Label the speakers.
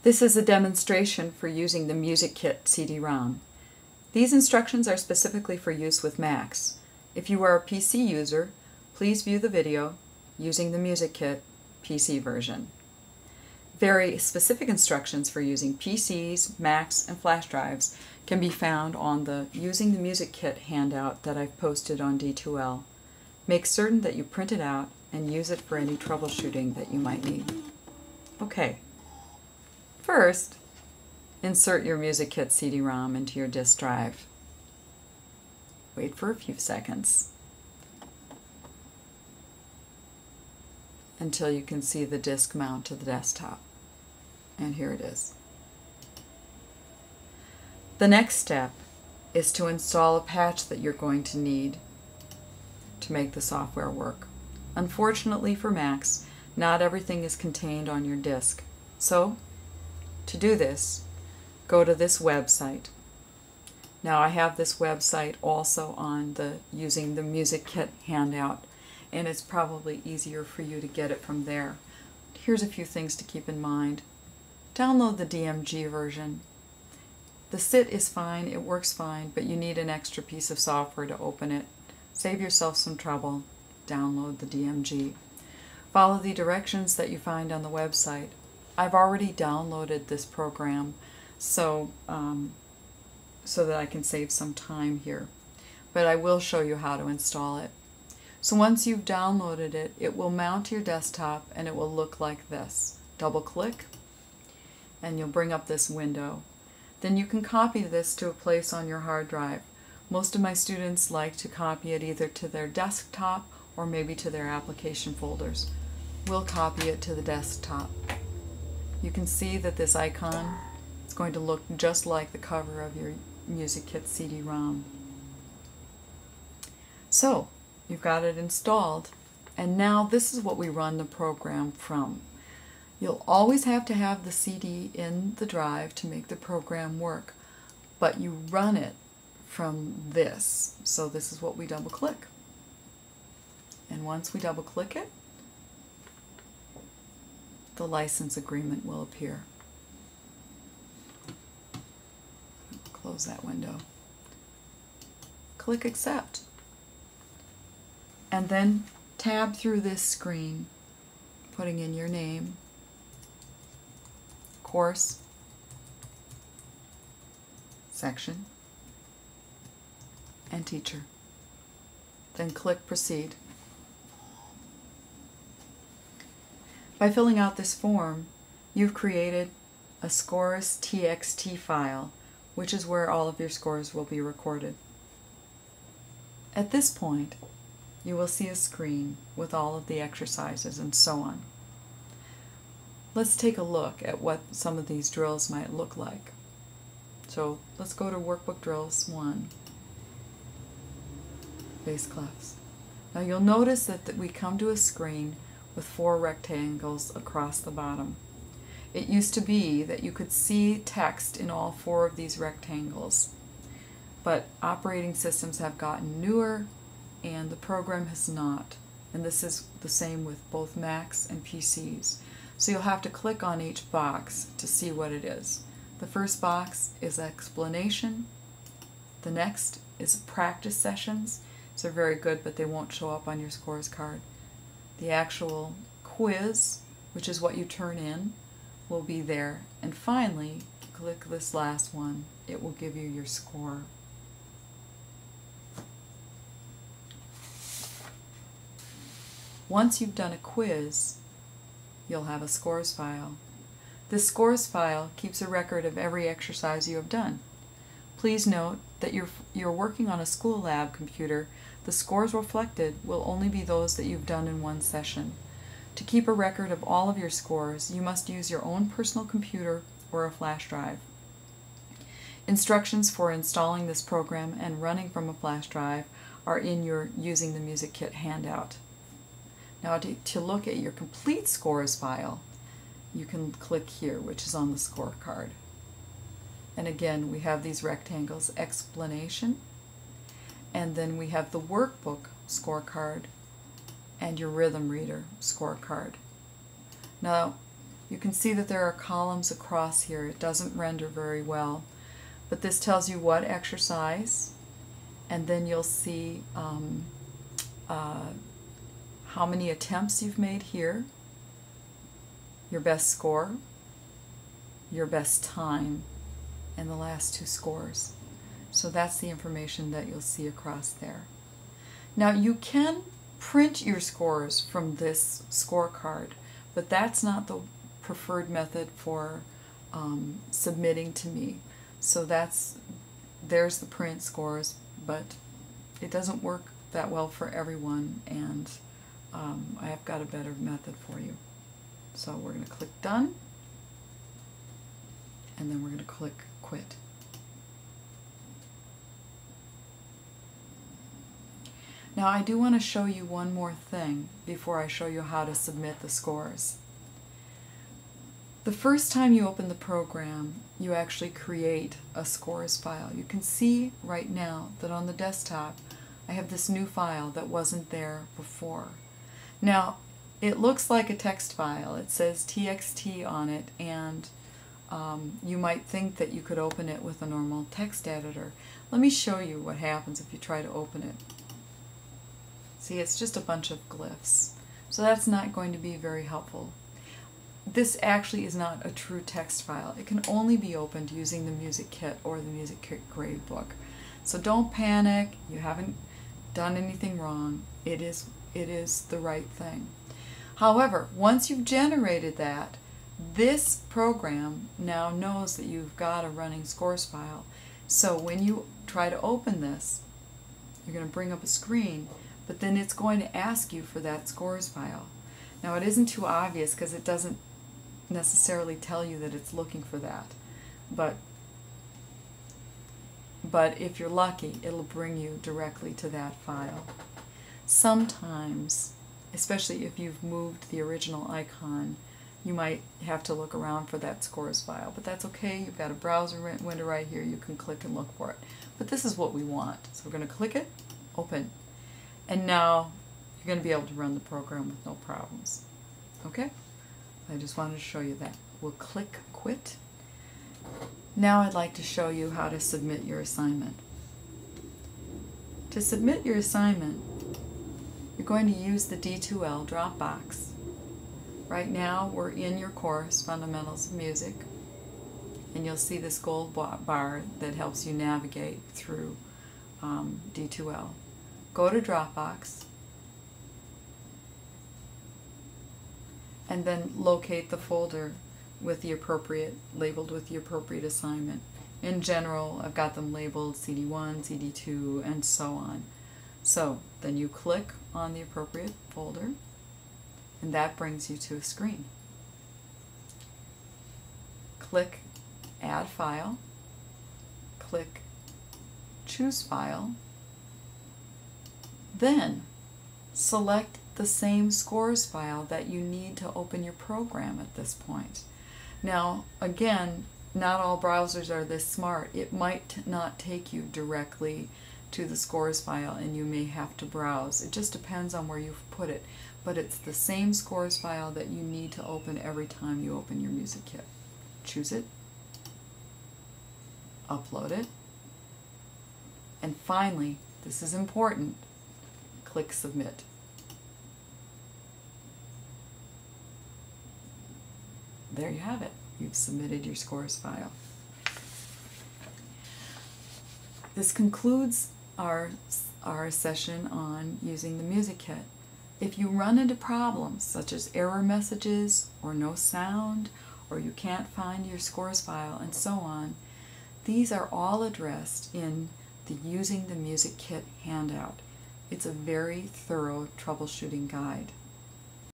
Speaker 1: This is a demonstration for using the Music Kit CD-ROM. These instructions are specifically for use with Macs. If you are a PC user, please view the video using the Music Kit PC version. Very specific instructions for using PCs, Macs, and flash drives can be found on the Using the Music Kit handout that I've posted on D2L. Make certain that you print it out and use it for any troubleshooting that you might need. Okay. First, insert your Music Kit CD-ROM into your disk drive. Wait for a few seconds until you can see the disk mount to the desktop. And here it is. The next step is to install a patch that you're going to need to make the software work. Unfortunately for Macs, not everything is contained on your disk. So, to do this, go to this website. Now I have this website also on the Using the Music Kit handout, and it's probably easier for you to get it from there. Here's a few things to keep in mind. Download the DMG version. The SIT is fine, it works fine, but you need an extra piece of software to open it. Save yourself some trouble. Download the DMG. Follow the directions that you find on the website. I've already downloaded this program so that I can save some time here, but I will show you how to install it. So once you've downloaded it, it will mount to your desktop and it will look like this. Double click and you'll bring up this window. Then you can copy this to a place on your hard drive. Most of my students like to copy it either to their desktop or maybe to their application folders. We'll copy it to the desktop. You can see that this icon is going to look just like the cover of your Music Kit CD-ROM. So, you've got it installed, and now this is what we run the program from. You'll always have to have the CD in the drive to make the program work, but you run it from this. So this is what we double click. And once we double click it, the license agreement will appear. Close that window. Click Accept. And then tab through this screen, putting in your name, course, section, and teacher. Then click Proceed. By filling out this form, you've created a scores.txt file, which is where all of your scores will be recorded. At this point, you will see a screen with all of the exercises and so on. Let's take a look at what some of these drills might look like. So let's go to Workbook Drills 1, bass clefs. Now you'll notice that we come to a screen with 4 rectangles across the bottom. It used to be that you could see text in all 4 of these rectangles, but operating systems have gotten newer and the program has not. And this is the same with both Macs and PCs. So you'll have to click on each box to see what it is. The first box is explanation. The next is practice sessions. So they're very good, but they won't show up on your scores card. The actual quiz, which is what you turn in, will be there. And finally, click this last one. It will give you your score. Once you've done a quiz, you'll have a scores file. This scores file keeps a record of every exercise you have done. Please note that you're working on a school lab computer. The scores reflected will only be those that you've done in one session. To keep a record of all of your scores, you must use your own personal computer or a flash drive. Instructions for installing this program and running from a flash drive are in your Using the Music Kit handout. Now to look at your complete scores file, you can click here, which is on the scorecard. And again, we have these rectangles, explanation, and then we have the workbook scorecard and your rhythm reader scorecard. Now, You can see that there are columns across here. It doesn't render very well, but this tells you what exercise, and then you'll see how many attempts you've made here, your best score, your best time, and the last two scores. So that's the information that you'll see across there. Now you can print your scores from this scorecard, but that's not the preferred method for submitting to me. So there's the print scores, but it doesn't work that well for everyone, and I have got a better method for you. So we're going to click Done, and then we're going to click Quit. Now I do want to show you one more thing before I show you how to submit the scores. The first time you open the program, you actually create a scores file. You can see right now that on the desktop I have this new file that wasn't there before. Now it looks like a text file. It says TXT on it, and you might think that you could open it with a normal text editor. Let me show you what happens if you try to open it. See, it's just a bunch of glyphs. So that's not going to be very helpful. This actually is not a true text file. It can only be opened using the Music Kit or the Music Kit gradebook. So don't panic. You haven't done anything wrong. It is the right thing. However, once you've generated that, this program now knows that you've got a running scores file. So when you try to open this, you're going to bring up a screen, but then it's going to ask you for that scores file. Now it isn't too obvious because it doesn't necessarily tell you that it's looking for that, but if you're lucky, it'll bring you directly to that file. Sometimes, especially if you've moved the original icon, you might have to look around for that scores file, but that's okay. You've got a browser window right here. You can click and look for it. But this is what we want. So we're going to click it, open, and now you're going to be able to run the program with no problems. Okay? I just wanted to show you that. We'll click Quit. Now I'd like to show you how to submit your assignment. To submit your assignment, you're going to use the D2L Dropbox. Right now we're in your course, Fundamentals of Music, and you'll see this gold bar that helps you navigate through D2L. Go to Dropbox, and then locate the folder with the appropriate, labeled with the appropriate assignment. In general, I've got them labeled CD1, CD2, and so on. So then you click on the appropriate folder, and that brings you to a screen. Click Add File, click Choose File, then select the same scores file that you need to open your program at this point. Now, again, not all browsers are this smart. It might not take you directly to the scores file, and you may have to browse. It just depends on where you've put it. But it's the same scores file that you need to open every time you open your Music Kit. Choose it, upload it, and finally, this is important, click Submit. There you have it. You've submitted your scores file. This concludes our session on using the Music Kit. If you run into problems such as error messages or no sound, or you can't find your scores file and so on, these are all addressed in the Using the Music Kit handout. It's a very thorough troubleshooting guide.